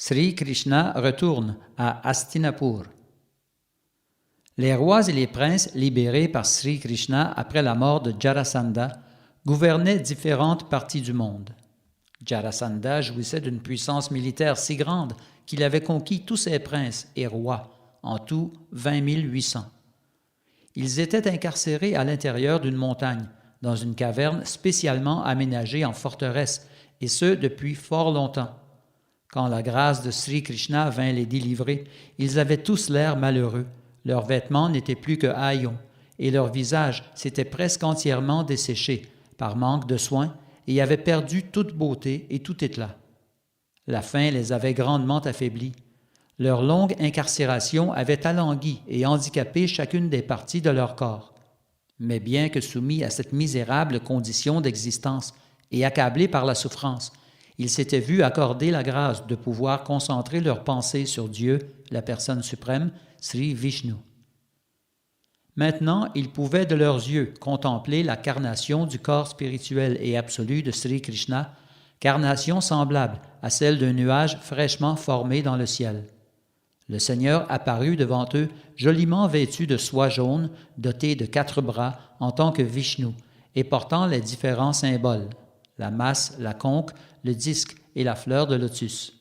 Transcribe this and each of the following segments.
Sri Krishna retourne à Hastinapur. Les rois et les princes libérés par Sri Krishna après la mort de Jarasandha gouvernaient différentes parties du monde. Jarasandha jouissait d'une puissance militaire si grande qu'il avait conquis tous ses princes et rois, en tout 20 800. Ils étaient incarcérés à l'intérieur d'une montagne, dans une caverne spécialement aménagée en forteresse, et ce depuis fort longtemps. Quand la grâce de Sri Krishna vint les délivrer, ils avaient tous l'air malheureux. Leurs vêtements n'étaient plus que haillons, et leurs visages s'étaient presque entièrement desséchés par manque de soins et avaient perdu toute beauté et tout éclat. La faim les avait grandement affaiblis. Leur longue incarcération avait alangui et handicapé chacune des parties de leur corps. Mais bien que soumis à cette misérable condition d'existence et accablés par la souffrance, ils s'étaient vus accorder la grâce de pouvoir concentrer leurs pensées sur Dieu, la personne suprême, Sri Vishnu. Maintenant, ils pouvaient de leurs yeux contempler la carnation du corps spirituel et absolu de Sri Krishna, carnation semblable à celle d'un nuage fraîchement formé dans le ciel. Le Seigneur apparut devant eux, joliment vêtu de soie jaune, doté de 4 bras en tant que Vishnu, et portant les différents symboles, la masse, la conque, le disque et la fleur de lotus.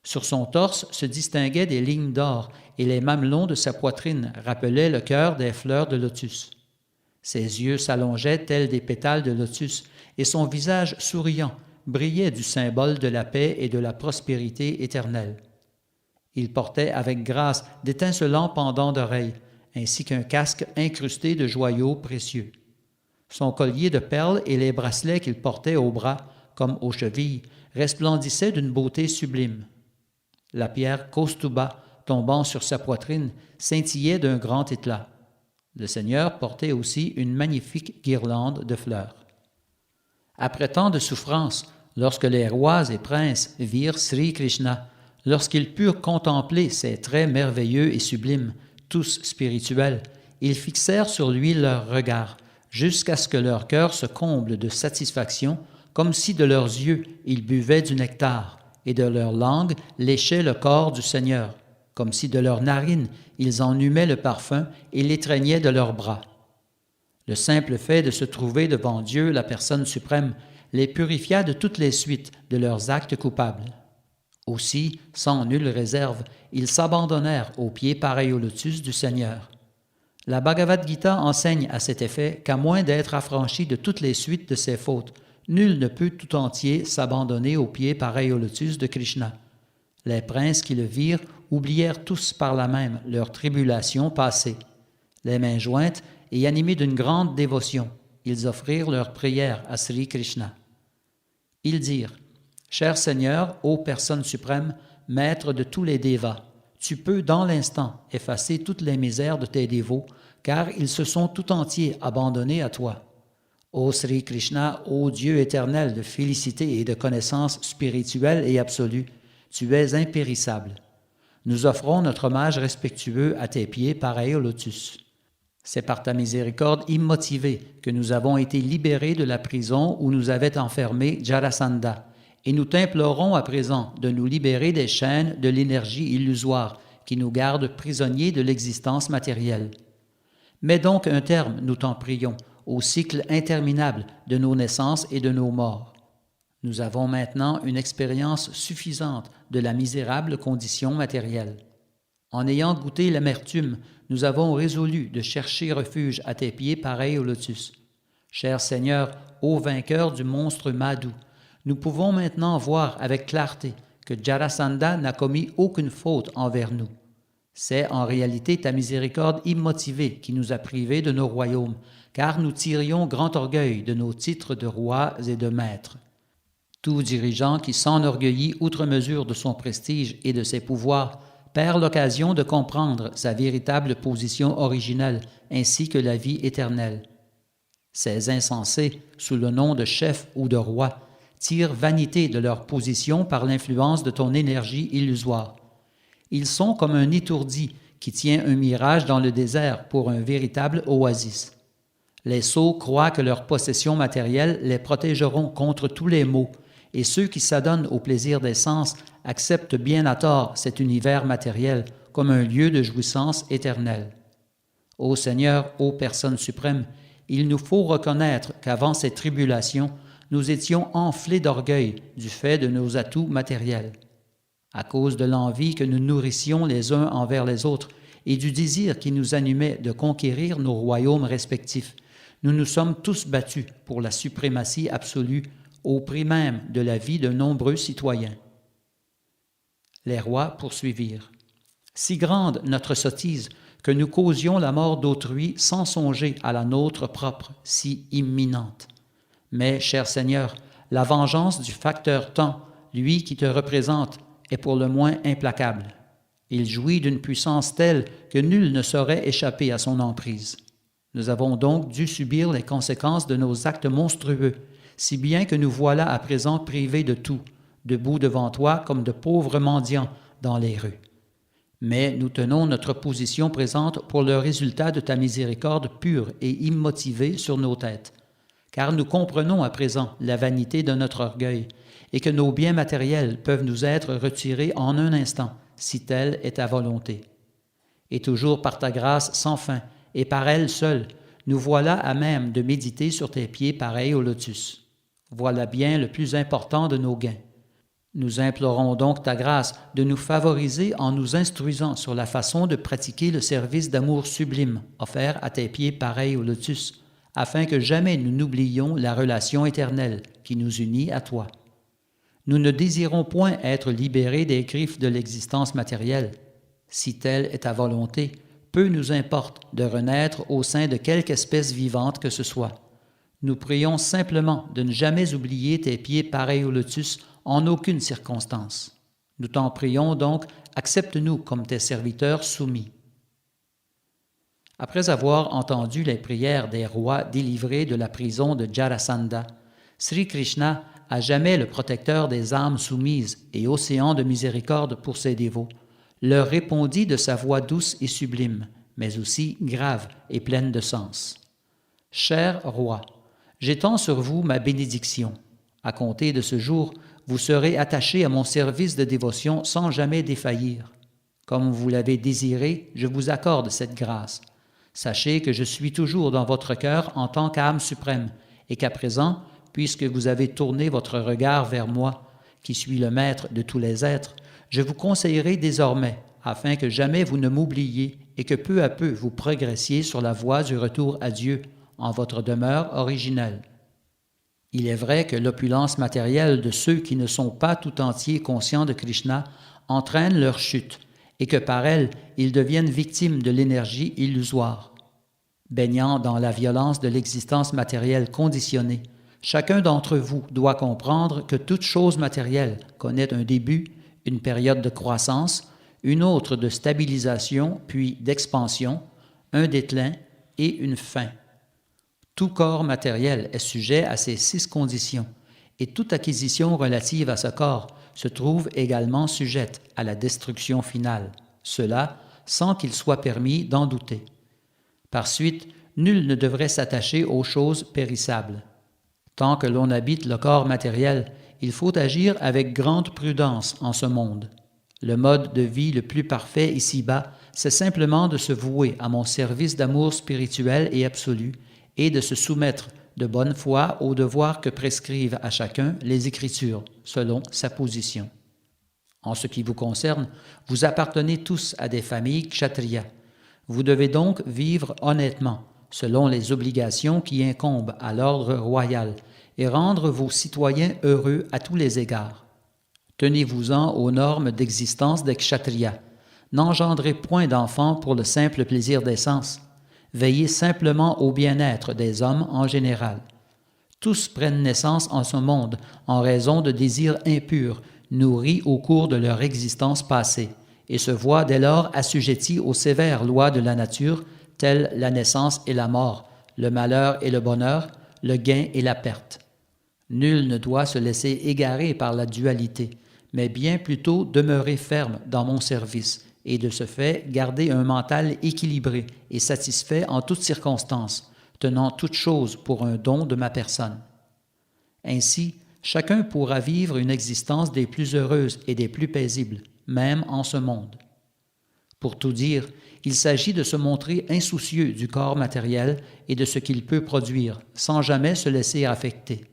Sur son torse se distinguaient des lignes d'or et les mamelons de sa poitrine rappelaient le cœur des fleurs de lotus. Ses yeux s'allongeaient tels des pétales de lotus et son visage souriant brillait du symbole de la paix et de la prospérité éternelle. Il portait avec grâce d'étincelants pendants d'oreilles ainsi qu'un casque incrusté de joyaux précieux. Son collier de perles et les bracelets qu'il portait aux bras, comme aux chevilles, resplendissaient d'une beauté sublime. La pierre Kaustuba, tombant sur sa poitrine, scintillait d'un grand éclat. Le Seigneur portait aussi une magnifique guirlande de fleurs. Après tant de souffrances, lorsque les rois et princes virent Sri Krishna, lorsqu'ils purent contempler ses traits merveilleux et sublimes, tous spirituels, ils fixèrent sur lui leur regard, jusqu'à ce que leur cœur se comble de satisfaction, comme si de leurs yeux ils buvaient du nectar, et de leur langue léchaient le corps du Seigneur, comme si de leurs narines ils en humaient le parfum et l'étreignaient de leurs bras. Le simple fait de se trouver devant Dieu, la personne suprême, les purifia de toutes les suites de leurs actes coupables. Aussi, sans nulle réserve, ils s'abandonnèrent aux pieds pareils au lotus du Seigneur. La Bhagavad Gita enseigne à cet effet qu'à moins d'être affranchi de toutes les suites de ses fautes, nul ne peut tout entier s'abandonner aux pieds pareils au lotus de Krishna. Les princes qui le virent oublièrent tous par là même leur tribulation passée. Les mains jointes et animés d'une grande dévotion, ils offrirent leurs prières à Sri Krishna. Ils dirent « Cher Seigneur, ô personne suprême, maître de tous les dévas, tu peux dans l'instant effacer toutes les misères de tes dévots, car ils se sont tout entiers abandonnés à toi. Ô Sri Krishna, ô Dieu éternel de félicité et de connaissance spirituelle et absolue, tu es impérissable. Nous offrons notre hommage respectueux à tes pieds pareils au lotus. C'est par ta miséricorde immotivée que nous avons été libérés de la prison où nous avait enfermés Jarasandha, et nous t'implorons à présent de nous libérer des chaînes de l'énergie illusoire qui nous gardent prisonniers de l'existence matérielle. Mets donc un terme, nous t'en prions, au cycle interminable de nos naissances et de nos morts. Nous avons maintenant une expérience suffisante de la misérable condition matérielle. En ayant goûté l'amertume, nous avons résolu de chercher refuge à tes pieds pareils au lotus. Cher Seigneur, ô vainqueur du monstre Madhu, nous pouvons maintenant voir avec clarté que Jarasandha n'a commis aucune faute envers nous. C'est en réalité ta miséricorde immotivée qui nous a privés de nos royaumes, car nous tirions grand orgueil de nos titres de rois et de maîtres. Tout dirigeant qui s'enorgueillit outre mesure de son prestige et de ses pouvoirs perd l'occasion de comprendre sa véritable position originelle ainsi que la vie éternelle. Ces insensés, sous le nom de chefs ou de rois, tirent vanité de leur position par l'influence de ton énergie illusoire. Ils sont comme un étourdi qui tient un mirage dans le désert pour un véritable oasis. Les sots croient que leurs possessions matérielles les protégeront contre tous les maux et ceux qui s'adonnent au plaisir des sens acceptent bien à tort cet univers matériel comme un lieu de jouissance éternelle. Ô Seigneur, ô Personne suprême, il nous faut reconnaître qu'avant ces tribulations, nous étions enflés d'orgueil du fait de nos atouts matériels. À cause de l'envie que nous nourrissions les uns envers les autres et du désir qui nous animait de conquérir nos royaumes respectifs, nous nous sommes tous battus pour la suprématie absolue au prix même de la vie de nombreux citoyens. Les rois poursuivirent. Si grande notre sottise que nous causions la mort d'autrui sans songer à la nôtre propre, si imminente. Mais, cher Seigneur, la vengeance du facteur temps, lui qui te représente, est pour le moins implacable. Il jouit d'une puissance telle que nul ne saurait échapper à son emprise. Nous avons donc dû subir les conséquences de nos actes monstrueux, si bien que nous voilà à présent privés de tout, debout devant toi comme de pauvres mendiants dans les rues. Mais nous tenons notre position présente pour le résultat de ta miséricorde pure et immotivée sur nos têtes, car nous comprenons à présent la vanité de notre orgueil et que nos biens matériels peuvent nous être retirés en un instant, si telle est ta volonté. Et toujours par ta grâce sans fin, et par elle seule, nous voilà à même de méditer sur tes pieds pareils au lotus. Voilà bien le plus important de nos gains. Nous implorons donc ta grâce de nous favoriser en nous instruisant sur la façon de pratiquer le service d'amour sublime offert à tes pieds pareils au lotus, afin que jamais nous n'oublions la relation éternelle qui nous unit à toi. Nous ne désirons point être libérés des griffes de l'existence matérielle. Si telle est ta volonté, peu nous importe de renaître au sein de quelque espèce vivante que ce soit. Nous prions simplement de ne jamais oublier tes pieds pareils au lotus en aucune circonstance. Nous t'en prions donc, accepte-nous comme tes serviteurs soumis. Après avoir entendu les prières des rois délivrés de la prison de Jarasandha, Sri Krishna, à jamais le protecteur des âmes soumises et océan de miséricorde pour ses dévots, leur répondit de sa voix douce et sublime, mais aussi grave et pleine de sens. « Cher roi, j'étends sur vous ma bénédiction. À compter de ce jour, vous serez attaché à mon service de dévotion sans jamais défaillir. Comme vous l'avez désiré, je vous accorde cette grâce. Sachez que je suis toujours dans votre cœur en tant qu'âme suprême, et qu'à présent, puisque vous avez tourné votre regard vers moi, qui suis le maître de tous les êtres, je vous conseillerai désormais, afin que jamais vous ne m'oubliez et que peu à peu vous progressiez sur la voie du retour à Dieu, en votre demeure originelle. Il est vrai que l'opulence matérielle de ceux qui ne sont pas tout entiers conscients de Krishna entraîne leur chute et que par elle, ils deviennent victimes de l'énergie illusoire. Baignant dans la violence de l'existence matérielle conditionnée, chacun d'entre vous doit comprendre que toute chose matérielle connaît un début, une période de croissance, une autre de stabilisation puis d'expansion, un déclin et une fin. Tout corps matériel est sujet à ces 6 conditions, et toute acquisition relative à ce corps se trouve également sujette à la destruction finale, cela sans qu'il soit permis d'en douter. Par suite, nul ne devrait s'attacher aux choses périssables. Tant que l'on habite le corps matériel, il faut agir avec grande prudence en ce monde. Le mode de vie le plus parfait ici-bas, c'est simplement de se vouer à mon service d'amour spirituel et absolu, et de se soumettre de bonne foi aux devoirs que prescrivent à chacun les Écritures, selon sa position. En ce qui vous concerne, vous appartenez tous à des familles kshatriyas. Vous devez donc vivre honnêtement, selon les obligations qui incombent à l'ordre royal, et rendre vos citoyens heureux à tous les égards. Tenez-vous-en aux normes d'existence des kshatriyas. N'engendrez point d'enfants pour le simple plaisir des sens. Veillez simplement au bien-être des hommes en général. Tous prennent naissance en ce monde en raison de désirs impurs, nourris au cours de leur existence passée, et se voient dès lors assujettis aux sévères lois de la nature, telles la naissance et la mort, le malheur et le bonheur, le gain et la perte. Nul ne doit se laisser égarer par la dualité, mais bien plutôt demeurer ferme dans mon service, et de ce fait garder un mental équilibré et satisfait en toutes circonstances, tenant toute chose pour un don de ma personne. Ainsi, chacun pourra vivre une existence des plus heureuses et des plus paisibles, même en ce monde. Pour tout dire, il s'agit de se montrer insoucieux du corps matériel et de ce qu'il peut produire, sans jamais se laisser affecter.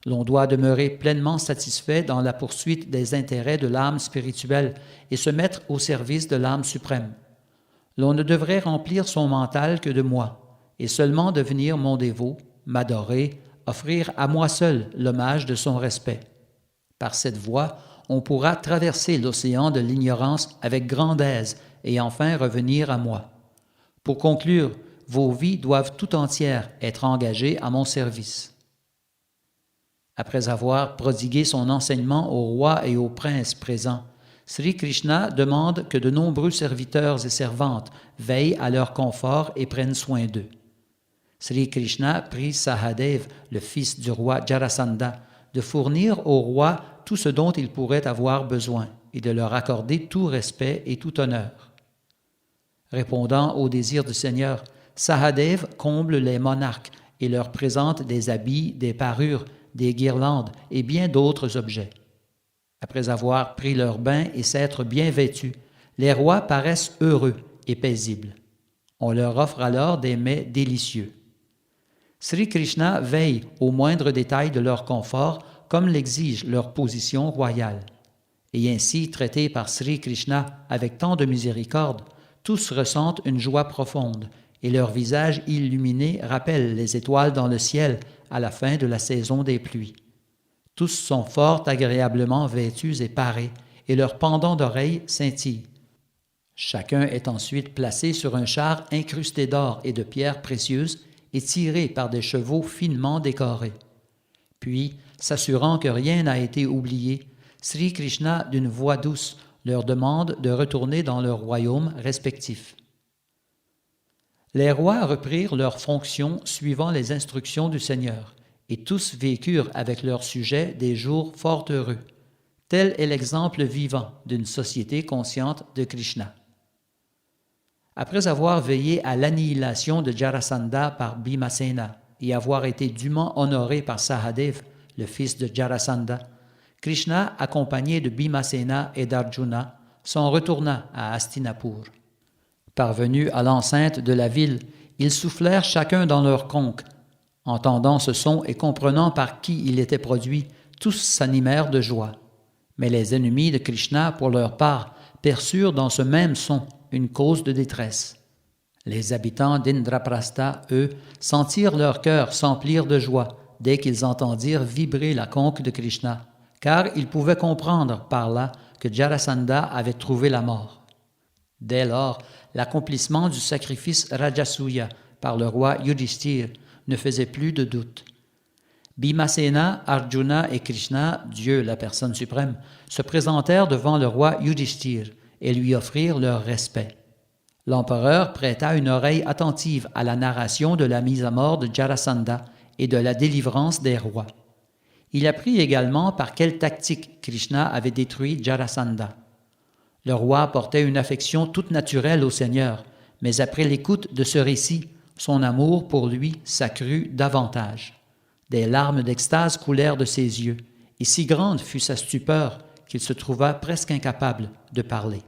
L'on doit demeurer pleinement satisfait dans la poursuite des intérêts de l'âme spirituelle et se mettre au service de l'âme suprême. L'on ne devrait remplir son mental que de moi, et seulement devenir mon dévot, m'adorer, offrir à moi seul l'hommage de son respect. Par cette voie, on pourra traverser l'océan de l'ignorance avec grande aise et enfin revenir à moi. Pour conclure, vos vies doivent tout entières être engagées à mon service. Après avoir prodigué son enseignement aux rois et aux princes présents, Sri Krishna demande que de nombreux serviteurs et servantes veillent à leur confort et prennent soin d'eux. Sri Krishna prie Sahadev, le fils du roi Jarasandha, de fournir au roi tout ce dont il pourrait avoir besoin et de leur accorder tout respect et tout honneur. Répondant au désir du Seigneur, Sahadev comble les monarques et leur présente des habits, des parures, des guirlandes et bien d'autres objets. Après avoir pris leur bain et s'être bien vêtus, les rois paraissent heureux et paisibles. On leur offre alors des mets délicieux. Sri Krishna veille aux moindres détails de leur confort comme l'exige leur position royale. Et ainsi, traités par Sri Krishna avec tant de miséricorde, tous ressentent une joie profonde et leurs visages illuminés rappellent les étoiles dans le ciel à la fin de la saison des pluies. Tous sont fort agréablement vêtus et parés, et leurs pendants d'oreilles scintillent. Chacun est ensuite placé sur un char incrusté d'or et de pierres précieuses et tiré par des chevaux finement décorés. Puis, s'assurant que rien n'a été oublié, Sri Krishna, d'une voix douce, leur demande de retourner dans leurs royaumes respectifs. Les rois reprirent leurs fonctions suivant les instructions du Seigneur, et tous vécurent avec leurs sujets des jours fort heureux. Tel est l'exemple vivant d'une société consciente de Krishna. Après avoir veillé à l'annihilation de Jarasandha par Bhimasena et avoir été dûment honoré par Sahadev, le fils de Jarasandha, Krishna, accompagné de Bhimasena et d'Arjuna, s'en retourna à Hastinapur. Parvenus à l'enceinte de la ville, ils soufflèrent chacun dans leur conque. Entendant ce son et comprenant par qui il était produit, tous s'animèrent de joie. Mais les ennemis de Krishna, pour leur part, perçurent dans ce même son une cause de détresse. Les habitants d'Indraprastha, eux, sentirent leur cœur s'emplir de joie dès qu'ils entendirent vibrer la conque de Krishna, car ils pouvaient comprendre par là que Jarasandha avait trouvé la mort. Dès lors, l'accomplissement du sacrifice Rajasuya par le roi Yudhishthira ne faisait plus de doute. Bhimasena, Arjuna et Krishna, Dieu la personne suprême, se présentèrent devant le roi Yudhishthira et lui offrirent leur respect. L'empereur prêta une oreille attentive à la narration de la mise à mort de Jarasandha et de la délivrance des rois. Il apprit également par quelle tactique Krishna avait détruit Jarasandha. Le roi portait une affection toute naturelle au Seigneur, mais après l'écoute de ce récit, son amour pour lui s'accrut davantage. Des larmes d'extase coulèrent de ses yeux, et si grande fut sa stupeur qu'il se trouva presque incapable de parler.